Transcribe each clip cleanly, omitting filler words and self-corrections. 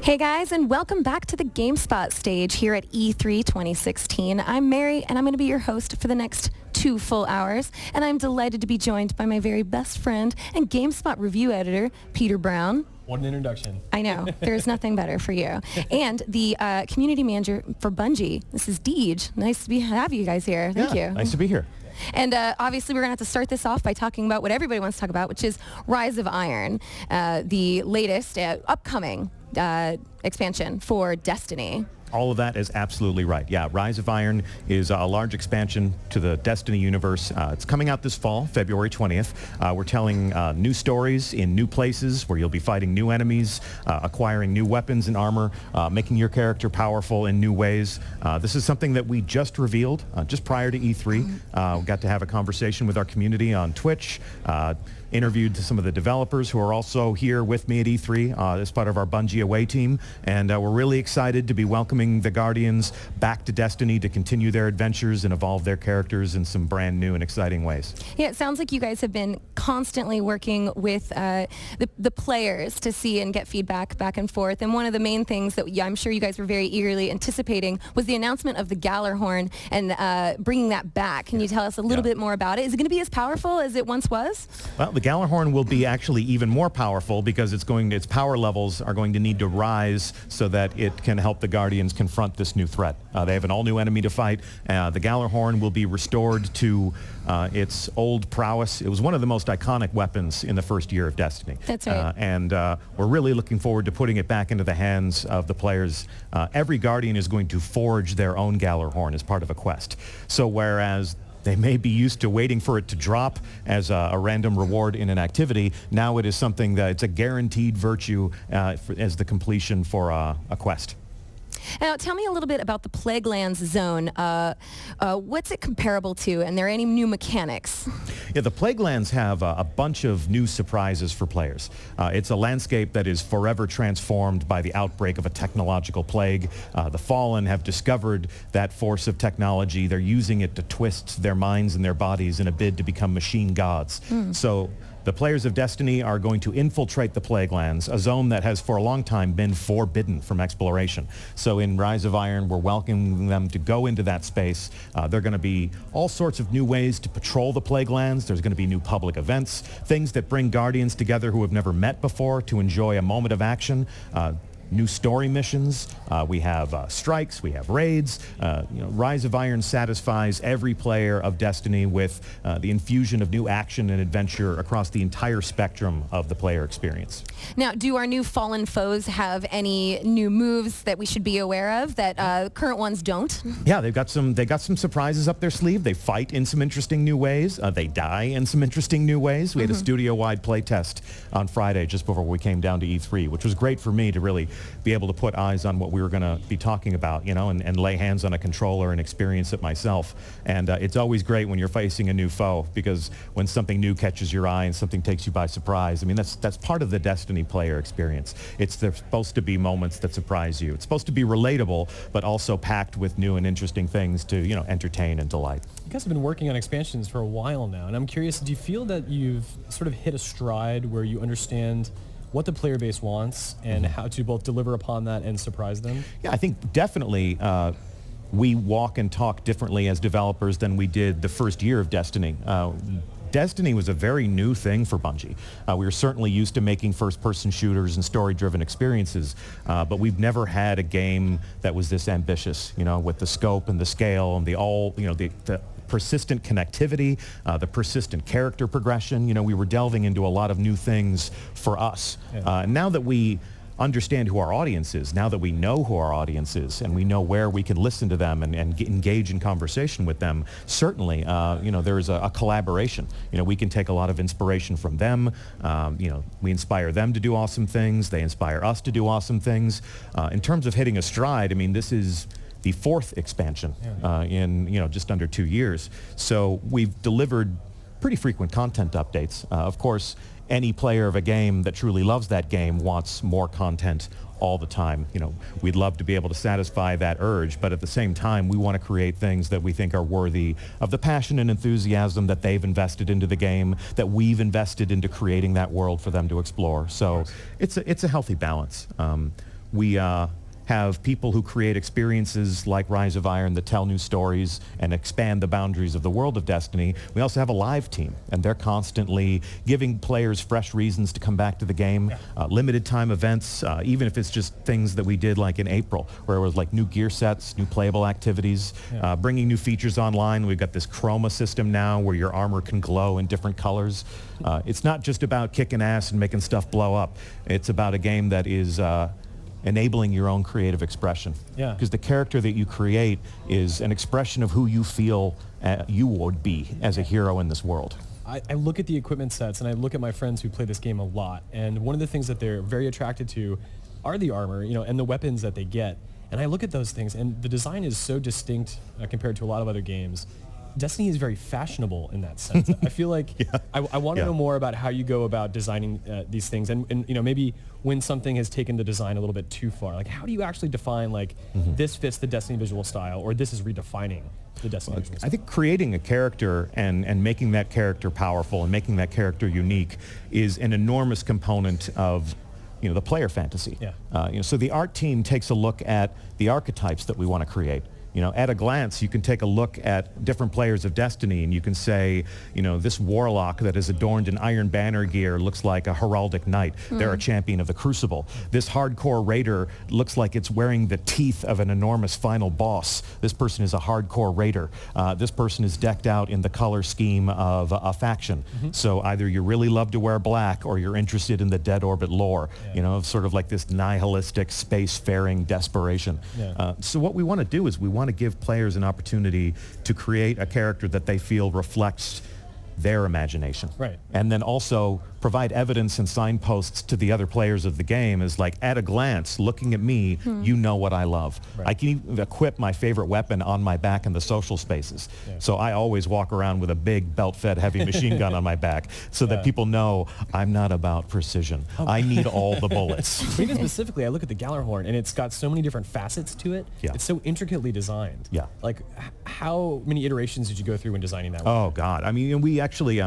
Hey guys, and welcome back to the Gamespot stage here at E3 2016. I'm Mary, and I'm going to be your host for the next 2 full hours, and I'm delighted to be joined by my very best friend and Gamespot review editor, Peter Brown. What an introduction. I know. There's nothing better for you. And the community manager for Bungie. This is Deej. Nice to have you guys here. Thank you. Nice to be here. And obviously, we're going to have to start this off by talking about what everybody wants to talk about, which is Rise of Iron, the latest upcoming expansion for Destiny. All of that is absolutely right. Yeah, Rise of Iron is a large expansion to the Destiny universe. It's coming out this fall, February 20th. We're telling new stories in new places where you'll be fighting new enemies, acquiring new weapons and armor, making your character powerful in new ways. This is something that we just revealed just prior to E3. We got to have a conversation with our community on Twitch, interviewed some of the developers who are also here with me at E3 as part of our Bungie away team, and we're really excited to be welcoming the Guardians back to Destiny to continue their adventures and evolve their characters in some brand new and exciting ways. Yeah, it sounds like you guys have been constantly working with the players to see and get feedback back and forth, and one of the main things that I'm sure you guys were very eagerly anticipating was the announcement of the Gjallarhorn and bringing that back. Can you tell us a little bit more about it? Is it going to be as powerful as it once was? Well, the Gjallarhorn will be actually even more powerful because its power levels are going to need to rise so that it can help the Guardians confront this new threat. They have an all-new enemy to fight. The Gjallarhorn will be restored to its old prowess. It was one of the most iconic weapons in the first year of Destiny. That's right. And we're really looking forward to putting it back into the hands of the players. Every Guardian is going to forge their own Gjallarhorn as part of a quest. So whereas they may be used to waiting for it to drop as a random reward in an activity, now it is something that it's a guaranteed virtue as the completion for a quest. Now, tell me a little bit about the Plaguelands zone. What's it comparable to, and are there any new mechanics? Yeah, the Plaguelands have a bunch of new surprises for players. It's a landscape that is forever transformed by the outbreak of a technological plague. The Fallen have discovered that force of technology. They're using it to twist their minds and their bodies in a bid to become machine gods. So the players of Destiny are going to infiltrate the Plaguelands, a zone that has for a long time been forbidden from exploration. So in Rise of Iron, we're welcoming them to go into that space. There are going to be all sorts of new ways to patrol the Plaguelands. There's going to be new public events, things that bring Guardians together who have never met before to enjoy a moment of action. New story missions, we have strikes, we have raids. Rise of Iron satisfies every player of Destiny with the infusion of new action and adventure across the entire spectrum of the player experience. Now, do our new Fallen foes have any new moves that we should be aware of that current ones don't? Yeah, they got some surprises up their sleeve. They fight in some interesting new ways. They die in some interesting new ways. We had a studio-wide playtest on Friday just before we came down to E3, which was great for me to really be able to put eyes on what we were going to be talking about, and lay hands on a controller and experience it myself. And it's always great when you're facing a new foe, because when something new catches your eye and something takes you by surprise, I mean, that's part of the Destiny player experience. There's supposed to be moments that surprise you. It's supposed to be relatable, but also packed with new and interesting things to, entertain and delight. You guys have been working on expansions for a while now, and I'm curious, do you feel that you've sort of hit a stride where you understand what the player base wants and how to both deliver upon that and surprise them? Yeah, I think definitely we walk and talk differently as developers than we did the first year of Destiny. Destiny was a very new thing for Bungie. We were certainly used to making first-person shooters and story-driven experiences, but we've never had a game that was this ambitious, with the scope and the scale and the persistent connectivity, the persistent character progression. We were delving into a lot of new things for us. Now that we understand who our audience is, now that we know who our audience is and we know where we can listen to them and engage in conversation with them, certainly, there's a collaboration. We can take a lot of inspiration from them. We inspire them to do awesome things. They inspire us to do awesome things. In terms of hitting a stride, I mean, this is the 4th expansion in just under 2 years. So we've delivered pretty frequent content updates. Of course, any player of a game that truly loves that game wants more content all the time. We'd love to be able to satisfy that urge, but at the same time, we want to create things that we think are worthy of the passion and enthusiasm that they've invested into the game, that we've invested into creating that world for them to explore. So it's a healthy balance. We have people who create experiences like Rise of Iron that tell new stories and expand the boundaries of the world of Destiny. We also have a live team, and they're constantly giving players fresh reasons to come back to the game. Limited time events, even if it's just things that we did like in April, where it was like new gear sets, new playable activities, bringing new features online. We've got this chroma system now where your armor can glow in different colors. It's not just about kicking ass and making stuff blow up. It's about a game that is enabling your own creative expression. Because the character that you create is an expression of who you feel you would be as a hero in this world. I look at the equipment sets and I look at my friends who play this game a lot, and one of the things that they're very attracted to are the armor, and the weapons that they get. And I look at those things, and the design is so distinct compared to a lot of other games. Destiny is very fashionable in that sense. I feel like I want to know more about how you go about designing these things, and maybe when something has taken the design a little bit too far. Like, how do you actually define, like, this fits the Destiny visual style, or this is redefining the Destiny visual style? I think creating a character and making that character powerful and making that character unique is an enormous component of the player fantasy. So the art team takes a look at the archetypes that we want to create. At a glance, you can take a look at different players of Destiny, and you can say, this warlock that is adorned in Iron Banner gear looks like a heraldic knight. They're a champion of the Crucible. This hardcore raider looks like it's wearing the teeth of an enormous final boss. This person is a hardcore raider. This person is decked out in the color scheme of a faction. So either you really love to wear black, or you're interested in the Dead Orbit lore, sort of like this nihilistic space-faring desperation. So what we want to do is we want to give players an opportunity to create a character that they feel reflects their imagination. And then also provide evidence and signposts to the other players of the game is like, at a glance, looking at me, you know what I love. I can even equip my favorite weapon on my back in the social spaces. So I always walk around with a big belt-fed heavy machine gun on my back so that people know I'm not about precision. I need all the bullets. Even specifically, I look at the Gjallarhorn, and it's got so many different facets to it. It's so intricately designed. Like, how many iterations did you go through when designing that one? Oh, God. I mean, we actually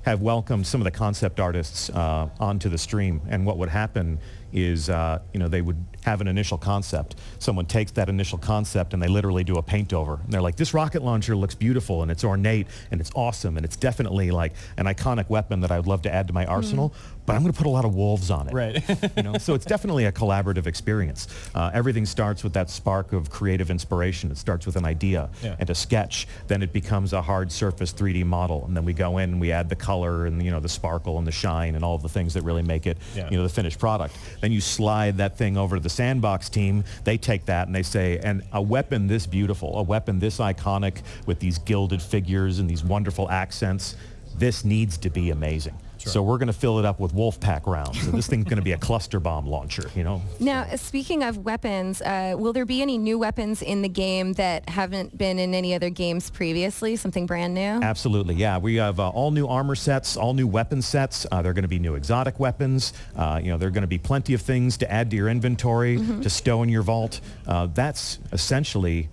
have welcomed some of the concept artists onto the stream, and what would happen is, they would have an initial concept. Someone takes that initial concept and they literally do a paint over. And they're like, this rocket launcher looks beautiful, and it's ornate, and it's awesome, and it's definitely like an iconic weapon that I would love to add to my arsenal, but I'm going to put a lot of wolves on it. So it's definitely a collaborative experience. Everything starts with that spark of creative inspiration. It starts with an idea and a sketch. Then it becomes a hard surface 3D model, and then we go in and we add the color and the sparkle and the shine and all of the things that really make it the finished product. Then you slide that thing over to the sandbox team. They take that and they say, and a weapon this beautiful, a weapon this iconic with these gilded figures and these wonderful accents, this needs to be amazing. So we're going to fill it up with Wolfpack rounds. So this thing's going to be a cluster bomb launcher, Now, speaking of weapons, will there be any new weapons in the game that haven't been in any other games previously? Something brand new? Absolutely, yeah. We have all new armor sets, all new weapon sets. There are going to be new exotic weapons. There are going to be plenty of things to add to your inventory, to stow in your vault. That's essentially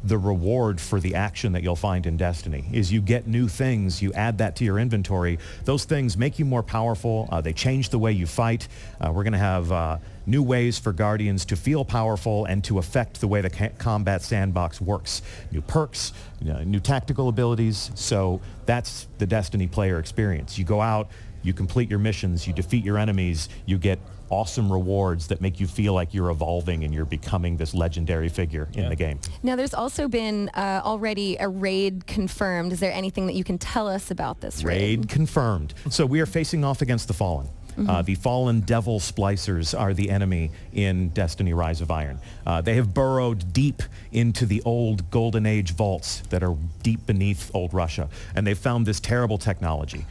the reward for the action that you'll find in Destiny. Is you get new things, you add that to your inventory. Those things make you more powerful. They change the way you fight. We're going to have new ways for Guardians to feel powerful and to affect the way the combat sandbox works. New perks, new tactical abilities. So that's the Destiny player experience. You go out, you complete your missions, you defeat your enemies, you get awesome rewards that make you feel like you're evolving and you're becoming this legendary figure in the game. Now, there's also been already a raid confirmed. Is there anything that you can tell us about this raid? Raid confirmed. So we are facing off against the Fallen. The Fallen Devil Splicers are the enemy in Destiny Rise of Iron. They have burrowed deep into the old Golden Age vaults that are deep beneath old Russia, and they've found this terrible technology.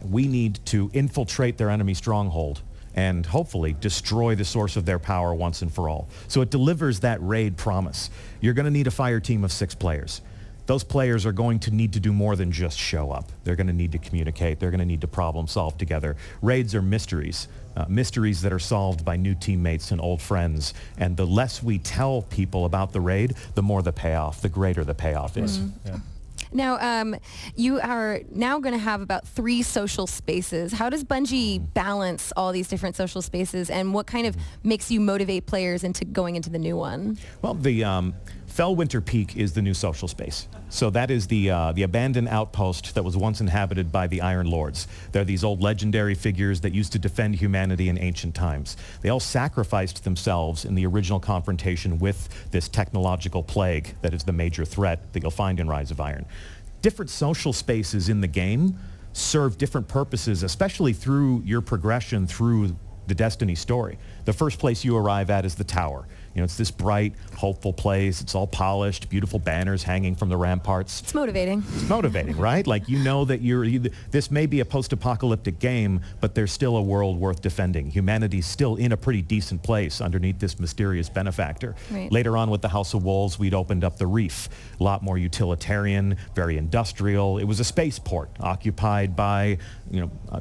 We need to infiltrate their enemy stronghold and hopefully destroy the source of their power once and for all. So it delivers that raid promise. You're going to need a fire team of 6 players. Those players are going to need to do more than just show up. They're going to need to communicate. They're going to need to problem solve together. Raids are mysteries, mysteries that are solved by new teammates and old friends. And the less we tell people about the raid, the more the payoff, the greater the payoff is. Now, you are now going to have about 3 social spaces. How does Bungie balance all these different social spaces, and what kind of makes you motivate players into going into the new one? Well, the Fellwinter Peak is the new social space. So that is the abandoned outpost that was once inhabited by the Iron Lords. They're these old legendary figures that used to defend humanity in ancient times. They all sacrificed themselves in the original confrontation with this technological plague that is the major threat that you'll find in Rise of Iron. Different social spaces in the game serve different purposes, especially through your progression through the Destiny story. The first place you arrive at is the tower. You know, it's this bright, hopeful place. It's all polished, beautiful banners hanging from the ramparts. It's motivating. It's motivating, right? Like, you know that this may be a post-apocalyptic game, but there's still a world worth defending. Humanity's still in a pretty decent place underneath this mysterious benefactor. Right. Later on with the House of Wolves, we'd opened up the Reef. A lot more utilitarian, very industrial. It was a spaceport occupied by,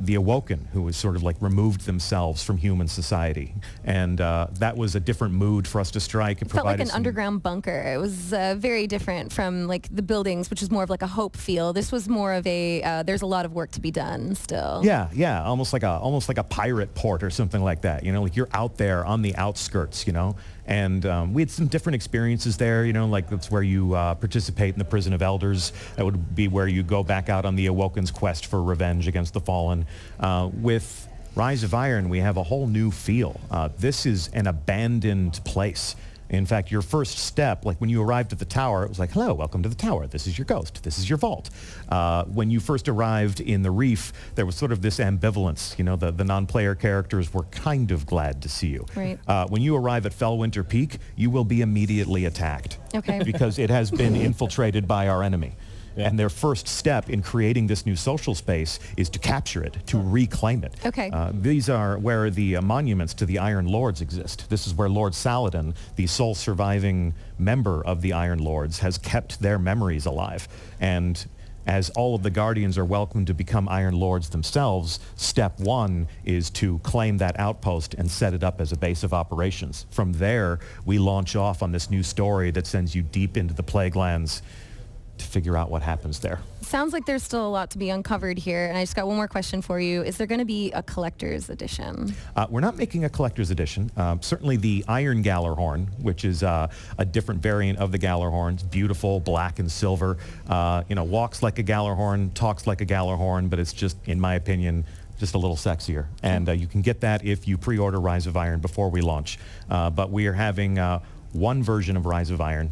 the Awoken, who was sort of like removed themselves from human society. And that was a different mood for us to strike. It felt like an underground bunker. It was very different from like the buildings, which is more of like a hope feel. This was more of a there's a lot of work to be done still. Yeah, almost like a pirate port or something like that. Like you're out there on the outskirts. And we had some different experiences there. Like that's where you participate in the Prison of Elders. That would be where you go back out on the Awoken's quest for revenge against the Fallen. With Rise of Iron, we have a whole new feel. This is an abandoned place. In fact, your first step, like when you arrived at the tower, it was like, hello, welcome to the tower. This is your ghost. This is your vault. When you first arrived in the Reef, there was sort of this ambivalence. The non-player characters were kind of glad to see you. Right. When you arrive at Fellwinter Peak, you will be immediately attacked. Okay. Because it has been infiltrated by our enemy. Yeah. And their first step in creating this new social space is to capture it, to reclaim it. Okay. These are where the monuments to the Iron Lords exist. This is where Lord Saladin, the sole surviving member of the Iron Lords, has kept their memories alive. And as all of the Guardians are welcome to become Iron Lords themselves, step 1 is to claim that outpost and set it up as a base of operations. From there, we launch off on this new story that sends you deep into the Plaguelands to figure out what happens there. Sounds like there's still a lot to be uncovered here, and I just got one more question for you. Is there going to be a collector's edition? We're not making a collector's edition. Certainly the Iron Gjallarhorn, which is a different variant of the Gjallarhorn. It's beautiful, black and silver. Walks like a Gjallarhorn, talks like a Gjallarhorn, but it's just, in my opinion, just a little sexier. And you can get that if you pre-order Rise of Iron before we launch. But we are having one version of Rise of Iron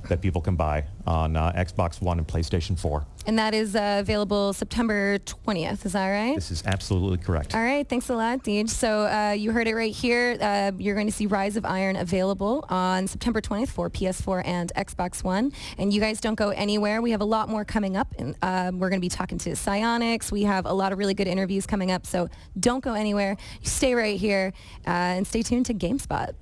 that people can buy on Xbox One and PlayStation 4. And that is available September 20th, is that right? This is absolutely correct. All right, thanks a lot, Deej. So you heard it right here. You're going to see Rise of Iron available on September 20th for PS4 and Xbox One. And you guys don't go anywhere. We have a lot more coming up. And we're going to be talking to Psionics. We have a lot of really good interviews coming up. So don't go anywhere. You stay right here and stay tuned to GameSpot.